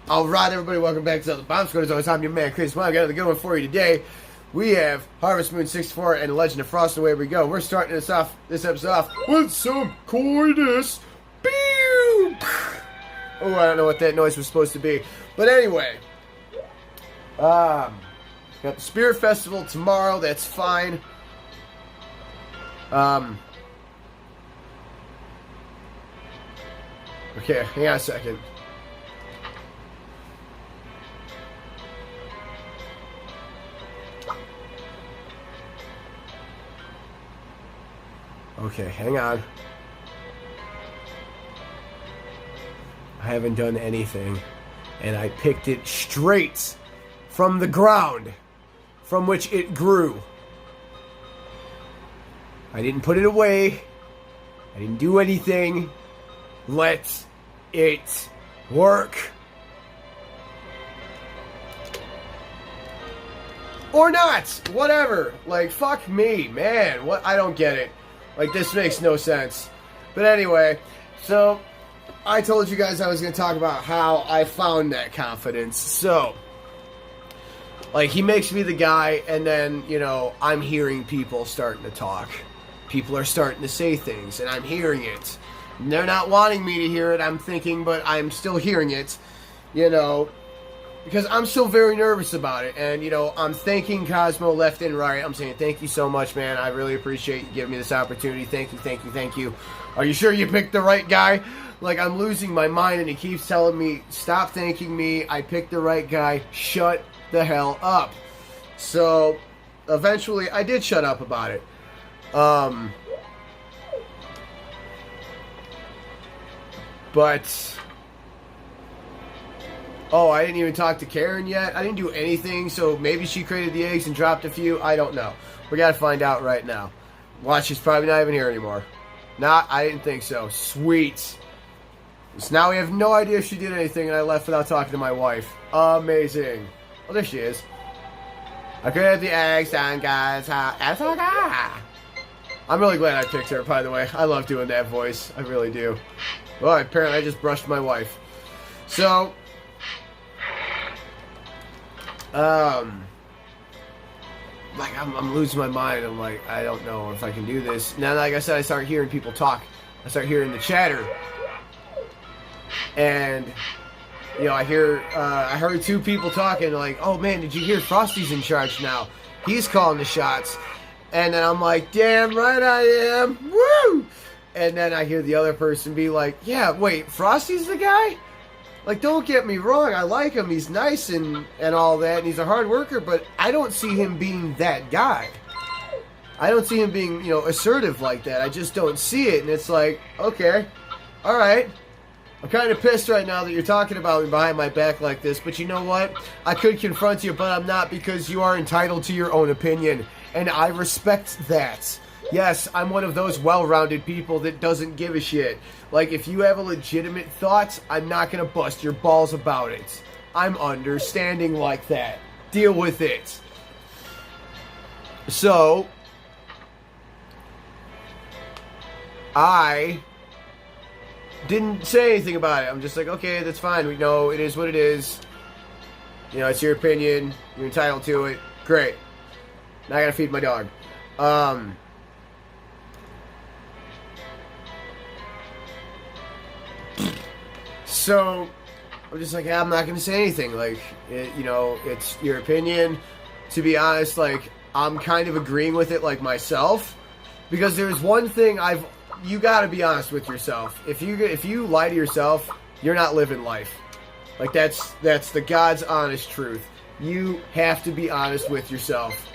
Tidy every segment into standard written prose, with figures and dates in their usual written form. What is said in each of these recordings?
Alright, everybody, welcome back to the Bomb Squad. As always, I'm your man, Chris. Well, I got a good one for you today. We have Harvest Moon 64 and Legend of Frost. Away we go. We're starting this episode off with some coitus. Oh, I don't know what that noise was supposed to be. But anyway, got the Spirit Festival tomorrow. That's fine. Okay, hang on a second. Okay, hang on. I haven't done anything, and I picked it straight from the ground from which it grew. I didn't put it away. I didn't do anything. Let it work. Or not. Whatever. Like, fuck me, man. What? I don't get it. Like, this makes no sense. But anyway, so I told you guys I was going to talk about how I found that confidence. So, like, he makes me the guy, and then, you know, I'm hearing people starting to talk. People are starting to say things, and I'm hearing it. And they're not wanting me to hear it, I'm thinking, but I'm still hearing it, you know, because I'm still very nervous about it. And, you know, I'm thanking Cosmo left and right. I'm saying, thank you so much, man. I really appreciate you giving me this opportunity. Thank you, thank you, thank you. Are you sure you picked the right guy? Like, I'm losing my mind, and he keeps telling me, stop thanking me. I picked the right guy. Shut the hell up. So, eventually, I did shut up about it. But... oh, I didn't even talk to Karen yet. I didn't do anything, so maybe she created the eggs and dropped a few. I don't know. We gotta find out right now. Watch, she's probably not even here anymore. Nah, I didn't think so. Sweet. So now we have no idea if she did anything, and I left without talking to my wife. Amazing. Oh, there she is. I created the eggs down, guys. I'm really glad I picked her, by the way. I love doing that voice. I really do. Well, apparently I just brushed my wife. So... like, I'm losing my mind. I'm like, I don't know if I can do this. Now, like I said, I start hearing people talk. I start hearing the chatter. And, you know, I heard two people talking, like, oh man, did you hear Frosty's in charge now? He's calling the shots. And then I'm like, damn right I am. Woo! And then I hear the other person be like, yeah, wait, Frosty's the guy? Like, don't get me wrong, I like him, he's nice and all that, and he's a hard worker, but I don't see him being that guy. I don't see him being, you know, assertive like that. I just don't see it, and it's like, okay, alright. I'm kind of pissed right now that you're talking about me behind my back like this, but you know what? I could confront you, but I'm not, because you are entitled to your own opinion, and I respect that. Yes, I'm one of those well-rounded people that doesn't give a shit. Like, if you have a legitimate thought, I'm not gonna bust your balls about it. I'm understanding like that. Deal with it. So, I didn't say anything about it. I'm just like, okay, that's fine. We know it is what it is. You know, it's your opinion. You're entitled to it. Great. Now I gotta feed my dog. So, I'm just like, yeah, I'm not going to say anything. Like, you know, it's your opinion. To be honest, like, I'm kind of agreeing with it, like, myself. Because there's one thing you got to be honest with yourself. If you lie to yourself, you're not living life. Like, that's the God's honest truth. You have to be honest with yourself.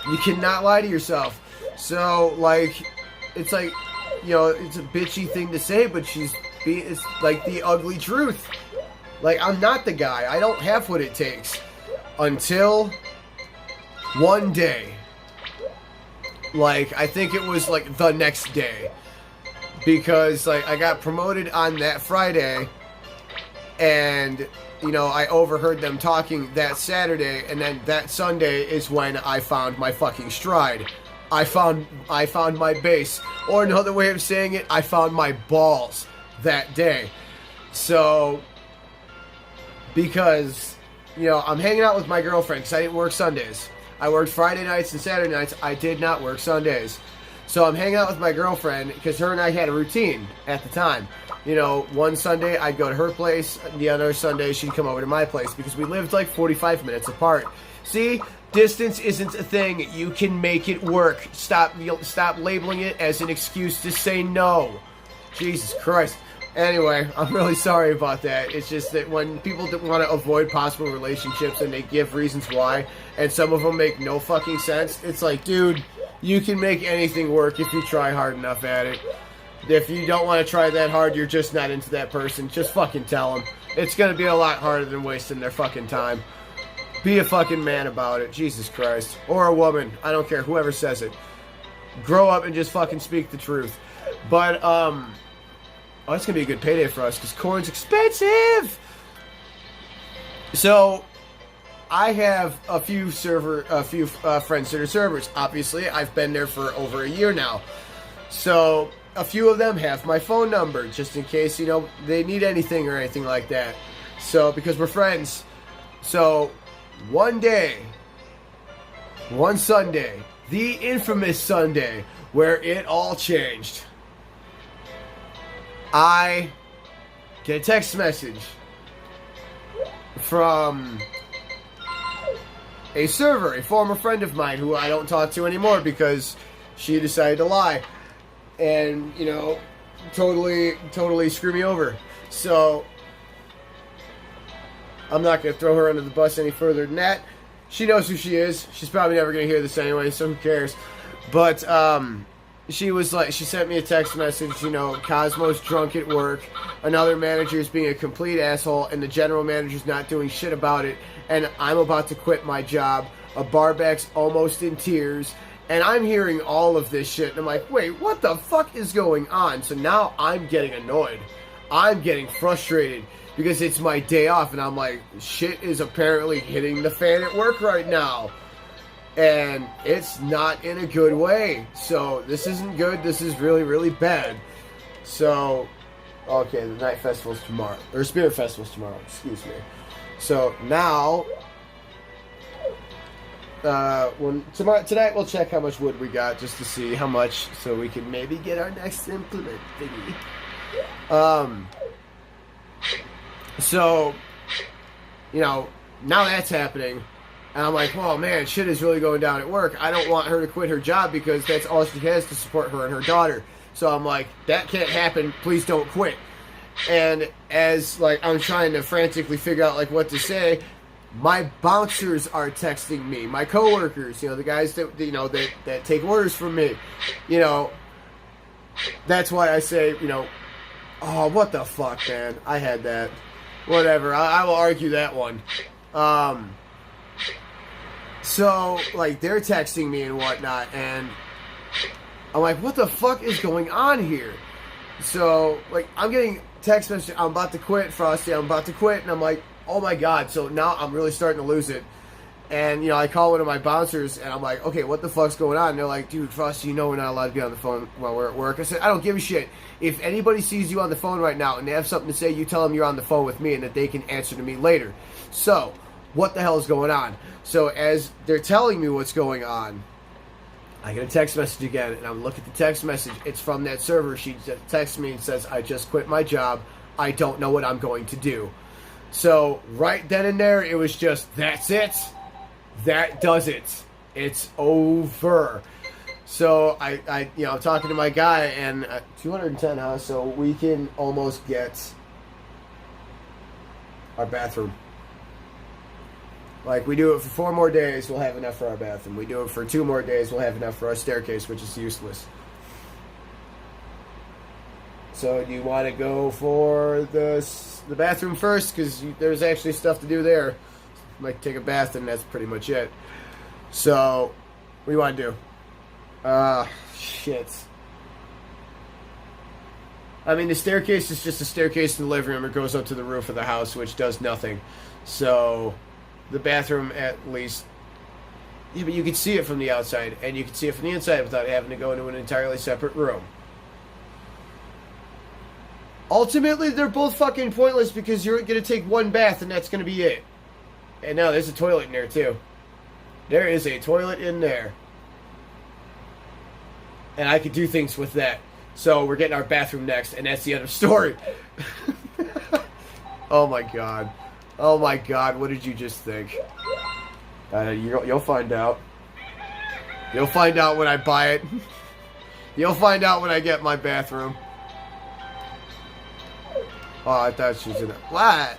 You cannot lie to yourself. So, like, it's like, you know, it's a bitchy thing to say, but it's like the ugly truth. Like, I'm not the guy. I don't have what it takes. Until one day. Like, I think it was like the next day. Because, like, I got promoted on that Friday. And, you know, I overheard them talking that Saturday. And then that Sunday is when I found my fucking stride. I found my base. Or another way of saying it, I found my balls that day. So, because, you know, I'm hanging out with my girlfriend because I didn't work Sundays. I worked Friday nights and Saturday nights. I did not work Sundays. So I'm hanging out with my girlfriend because her and I had a routine at the time. You know, one Sunday I'd go to her place. The other Sunday she'd come over to my place because we lived like 45 minutes apart. See? Distance isn't a thing. You can make it work. Stop labeling it as an excuse to say no. Jesus Christ. Anyway, I'm really sorry about that. It's just that when people want to avoid possible relationships and they give reasons why, and some of them make no fucking sense, it's like, dude, you can make anything work if you try hard enough at it. If you don't want to try that hard, you're just not into that person. Just fucking tell them. It's going to be a lot harder than wasting their fucking time. Be a fucking man about it. Jesus Christ. Or a woman. I don't care. Whoever says it. Grow up and just fucking speak the truth. But, oh, it's going to be a good payday for us because corn's expensive. So, I have a few friends that are servers. Obviously, I've been there for over a year now. So, a few of them have my phone number just in case, you know, they need anything or anything like that. So, because we're friends. So, one day, one Sunday, the infamous Sunday where it all changed, I get a text message from a server, a former friend of mine who I don't talk to anymore because she decided to lie and, you know, totally screw me over. So I'm not going to throw her under the bus any further than that. She knows who she is. She's probably never going to hear this anyway, so who cares? But she was like, she sent me a text message, you know, Cosmo's drunk at work, another manager's being a complete asshole, and the general manager's not doing shit about it, and I'm about to quit my job. A barback's almost in tears, and I'm hearing all of this shit, and I'm like, wait, what the fuck is going on? So now I'm getting annoyed. I'm getting frustrated because it's my day off, and I'm like, shit is apparently hitting the fan at work right now. And it's not in a good way. So this isn't good. This is really, really bad. So, okay, the night festival's tomorrow. Or Spirit Festival's tomorrow, excuse me. So now, tonight we'll check how much wood we got just to see how much, so we can maybe get our next implement thingy. So, you know, now that's happening. And I'm like, oh man, shit is really going down at work. I don't want her to quit her job because that's all she has to support her and her daughter. So I'm like, that can't happen. Please don't quit. And as like I'm trying to frantically figure out like what to say, my bouncers are texting me, my coworkers, you know, the guys that you know that take orders from me, you know. That's why I say, you know, oh, what the fuck, man? I had that. Whatever. I will argue that one. So, like, they're texting me and whatnot, and I'm like, what the fuck is going on here? So, like, I'm getting text messages, I'm about to quit, Frosty, I'm about to quit, and I'm like, oh my god, so now I'm really starting to lose it. And, you know, I call one of my bouncers, and I'm like, okay, what the fuck's going on? And they're like, dude, Frosty, you know we're not allowed to be on the phone while we're at work. I said, I don't give a shit. If anybody sees you on the phone right now and they have something to say, you tell them you're on the phone with me and that they can answer to me later. So, what the hell is going on? So as they're telling me what's going on, I get a text message again, and I'm looking at the text message. It's from that server. She texts me and says, I just quit my job. I don't know what I'm going to do. So right then and there, it was just, that's it. That does it. It's over. So I you know, I'm talking to my guy, and 210, huh? So we can almost get our bathroom. Like, we do it for 4 more days, we'll have enough for our bathroom. We do it for 2 more days, we'll have enough for our staircase, which is useless. So, do you want to go for the bathroom first? Because there's actually stuff to do there. Like, take a bath, and that's pretty much it. So, what do you want to do? Shit. I mean, the staircase is just a staircase in the living room. It goes up to the roof of the house, which does nothing. So, the bathroom, at least, yeah, but you can see it from the outside, and you can see it from the inside without having to go into an entirely separate room. ultimately, they're both fucking pointless because you're going to take one bath and that's going to be it. And now there's a toilet in there, too. There is a toilet in there. And I could do things with that. So we're getting our bathroom next, and that's the end of story. Oh my god. Oh my god, what did you just think? You'll find out. You'll find out when I buy it. You'll find out when I get my bathroom. Oh, I thought she was in it. What?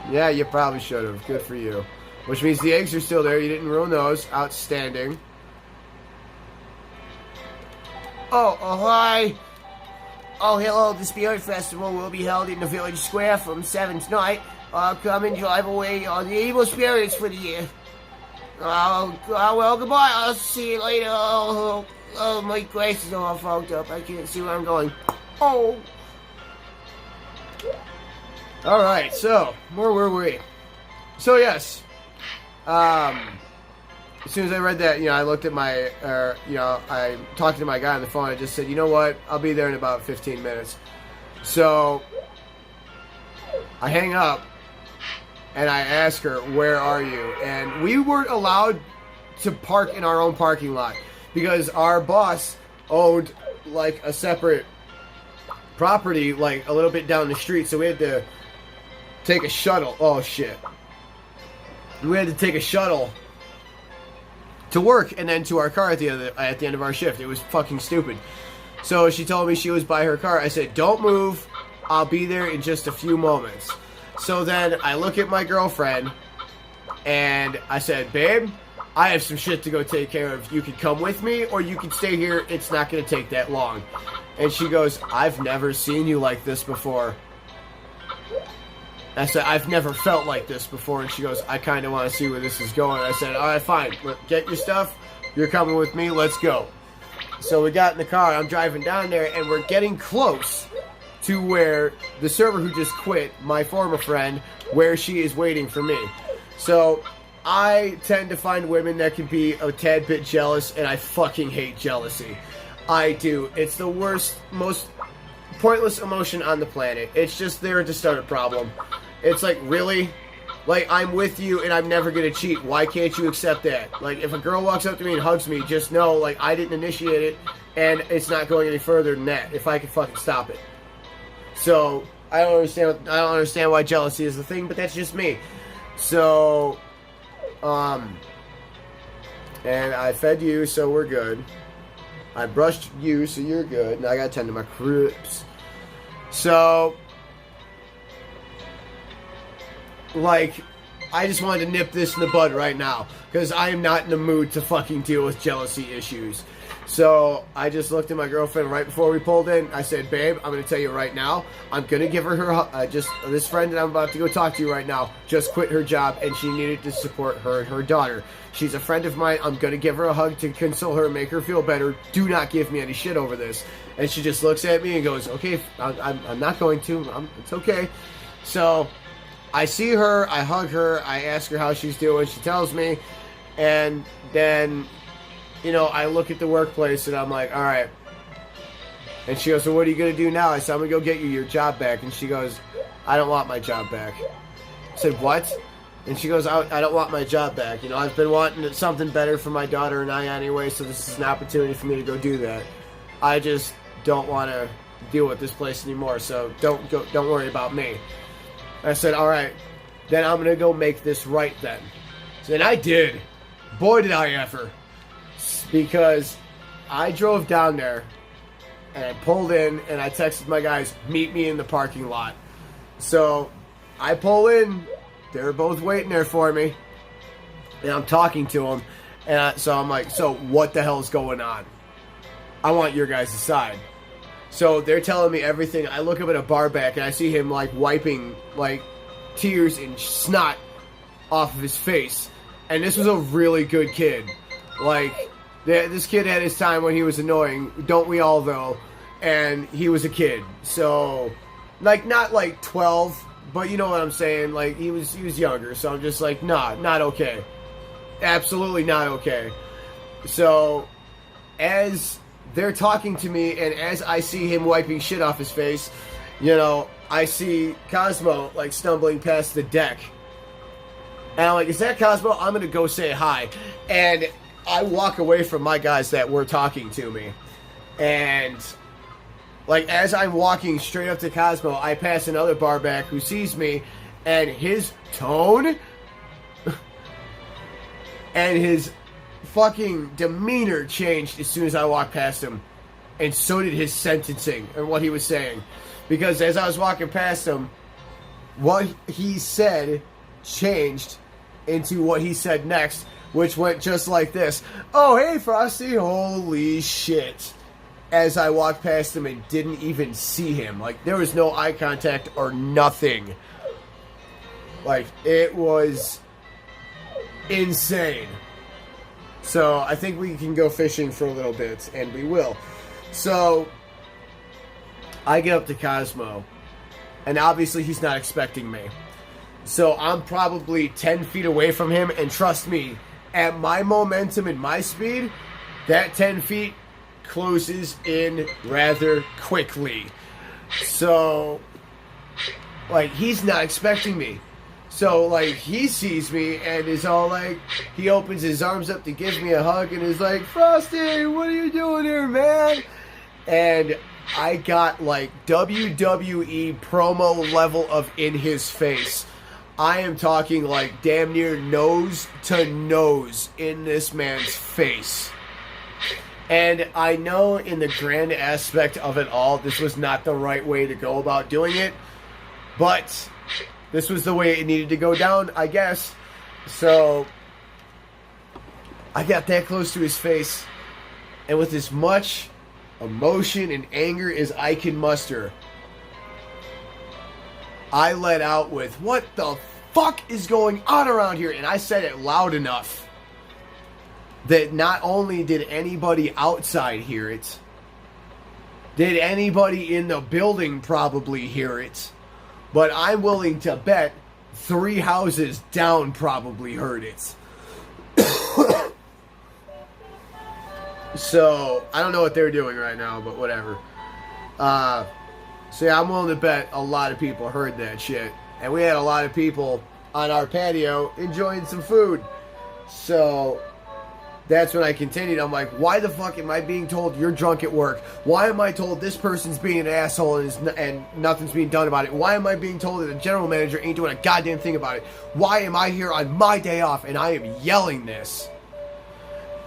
Yeah, you probably should have. Good for you. Which means the eggs are still there. You didn't ruin those. Outstanding. Oh, hi. Oh, hello. The Spirit Festival will be held in the village square from 7 tonight. Come and drive away all the evil spirits for the year. Well, goodbye. I'll see you later. Oh, my glasses are all fogged up. I can't see where I'm going. Oh. Alright, so, where were we? So, yes. As soon as I read that, I looked at my, I talked to my guy on the phone. I just said, you know what? I'll be there in about 15 minutes. So, I hang up, and I ask her, where are you? And we weren't allowed to park in our own parking lot because our boss owned, like, a separate property, like, a little bit down the street. So we had to take a shuttle. Oh, shit. We had to take a shuttle to work and then to our car at the end of our shift. It was fucking stupid. So she told me she was by her car. I said, don't move. I'll be there in just a few moments. So then I look at my girlfriend and I said, babe, I have some shit to go take care of. You could come with me or you could stay here. It's not going to take that long. And she goes, I've never seen you like this before. I said, I've never felt like this before. And she goes, I kind of want to see where this is going. I said, all right, fine. Get your stuff. You're coming with me. Let's go. So we got in the car. I'm driving down there, and we're getting close to where the server who just quit, my former friend, where she is waiting for me. So I tend to find women that can be a tad bit jealous, and I fucking hate jealousy. I do. It's the worst, most pointless emotion on the planet. It's just there to start a problem. It's like, really? Like, I'm with you and I'm never gonna cheat. Why can't you accept that? Like, if a girl walks up to me and hugs me, just know, like, I didn't initiate it and it's not going any further than that if I could fucking stop it. So, I don't understand why jealousy is the thing, but that's just me. So, and I fed you, so we're good. I brushed you, so you're good. Now I gotta tend to my cribs. So, like, I just wanted to nip this in the bud right now. Because I am not in the mood to fucking deal with jealousy issues. So, I just looked at my girlfriend right before we pulled in. I said, babe, I'm going to tell you right now. I'm going to give her this friend that I'm about to go talk to you right now just quit her job and she needed to support her and her daughter. She's a friend of mine. I'm going to give her a hug to console her and make her feel better. Do not give me any shit over this. And she just looks at me and goes, okay, I'm not going to. It's okay. So, I see her, I hug her, I ask her how she's doing, she tells me, and then, I look at the workplace and I'm like, alright. And she goes, so what are you going to do now? I said, I'm going to go get you your job back. And she goes, I don't want my job back. I said, what? And she goes, I don't want my job back. I've been wanting something better for my daughter and I anyway, so this is an opportunity for me to go do that. I just don't want to deal with this place anymore, so don't worry about me. I said, all right, then I'm going to go make this right then. And I did. Boy, did I ever. Because I drove down there, and I pulled in, and I texted my guys, meet me in the parking lot. So I pull in. They're both waiting there for me. And I'm talking to them. And so I'm like, so what the hell is going on? I want your guys' side. So they're telling me everything. I look up at a bar back and I see him like wiping like tears and snot off of his face. And this was a really good kid. Like, this kid had his time when he was annoying. Don't we all though? And he was a kid. So, like, not like 12, but you know what I'm saying? Like, he was younger. So I'm just like, nah, not okay. Absolutely not okay. So, as they're talking to me, and as I see him wiping shit off his face, you know, I see Cosmo, like, stumbling past the deck. And I'm like, is that Cosmo? I'm going to go say hi. And I walk away from my guys that were talking to me. And, like, as I'm walking straight up to Cosmo, I pass another barback who sees me, and his tone and his fucking demeanor changed as soon as I walked past him. And so did his sentencing and what he was saying. Because as I was walking past him, what he said changed into what he said next, which went just like this. Oh, hey, Frosty, holy shit. As I walked past him and didn't even see him. Like, there was no eye contact or nothing. Like, it was insane. So, I think we can go fishing for a little bit, and we will. So, I get up to Cosmo, and obviously he's not expecting me. So, I'm probably 10 feet away from him, and trust me, at my momentum and my speed, that 10 feet closes in rather quickly. So, like, he's not expecting me. So, like, he sees me and is all like, he opens his arms up to give me a hug and is like, Frosty, what are you doing here, man? And I got, like, WWE promo level of in his face. I am talking, like, damn near nose to nose in this man's face. And I know in the grand aspect of it all, this was not the right way to go about doing it. But this was the way it needed to go down, I guess. So I got that close to his face. And with as much emotion and anger as I can muster, I let out with, what the fuck is going on around here? And I said it loud enough that not only did anybody outside hear it, did anybody in the building probably hear it, but I'm willing to bet 3 houses down probably heard it. So, I don't know what they're doing right now, but whatever. So yeah, I'm willing to bet a lot of people heard that shit. And we had a lot of people on our patio enjoying some food. So that's when I continued. I'm like, why the fuck am I being told you're drunk at work? Why am I told this person's being an asshole and nothing's being done about it? Why am I being told that the general manager ain't doing a goddamn thing about it? Why am I here on my day off and I am yelling this?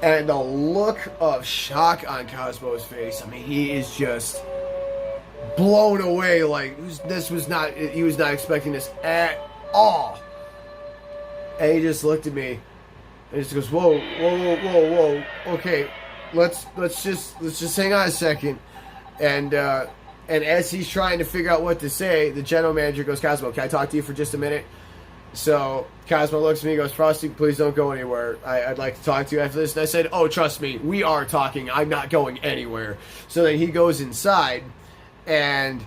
And the look of shock on Cosmo's face, I mean, he is just blown away. Like, he was not expecting this at all. And he just looked at me and just goes, whoa. Okay, let's just hang on a second. And as he's trying to figure out what to say, the general manager goes, Cosmo, can I talk to you for just a minute? So Cosmo looks at me and goes, Frosty, please don't go anywhere. I'd like to talk to you after this. And I said, oh, trust me, we are talking. I'm not going anywhere. So then he goes inside, and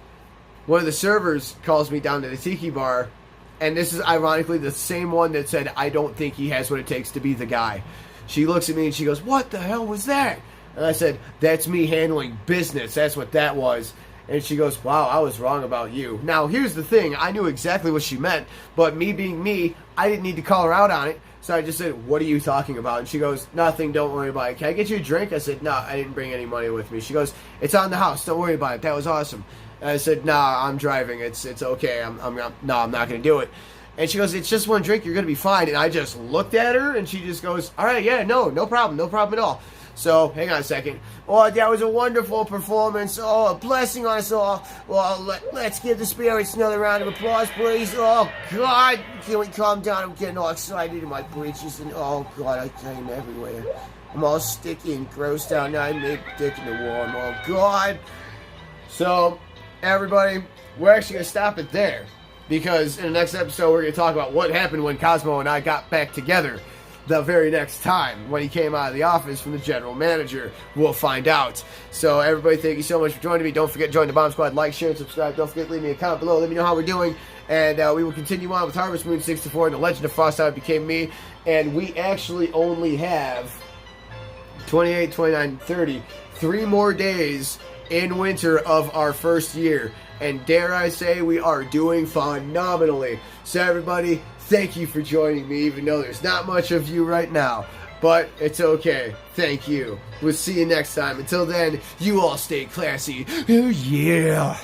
one of the servers calls me down to the tiki bar. And this is ironically the same one that said, I don't think he has what it takes to be the guy. She looks at me and she goes, what the hell was that? And I said, that's me handling business. That's what that was. And she goes, wow, I was wrong about you. Now, here's the thing. I knew exactly what she meant. But me being me, I didn't need to call her out on it. So I just said, what are you talking about? And she goes, nothing, don't worry about it. Can I get you a drink? I said, no, I didn't bring any money with me. She goes, it's on the house. Don't worry about it. That was awesome. And I said, nah, I'm driving. It's okay. I'm not going to do it. And she goes, it's just one drink. You're going to be fine. And I just looked at her, and she just goes, all right, yeah, no problem at all. So, hang on a second. Oh, that was a wonderful performance. Oh, a blessing on us all. Well, let's give the spirits another round of applause, please. Oh, God. Can we calm down? I'm getting all excited in my breeches. And, oh, God, I came everywhere. I'm all sticky and gross down now. I made dick in the warm. Oh, God. So, everybody, we're actually going to stop it there. Because in the next episode, we're going to talk about what happened when Cosmo and I got back together the very next time when he came out of the office from the general manager. We'll find out. So, everybody, thank you so much for joining me. Don't forget to join the Bomb Squad. Like, share, and subscribe. Don't forget to leave me a comment below. Let me know how we're doing. And we will continue on with Harvest Moon 64 and The Legend of Frost How It Became Me. And we actually only have 28, 29, 30, 3 more days in winter of our first year. And dare I say, we are doing phenomenally. So everybody, thank you for joining me, even though there's not much of you right now. But it's okay. Thank you. We'll see you next time. Until then, you all stay classy. Oh yeah.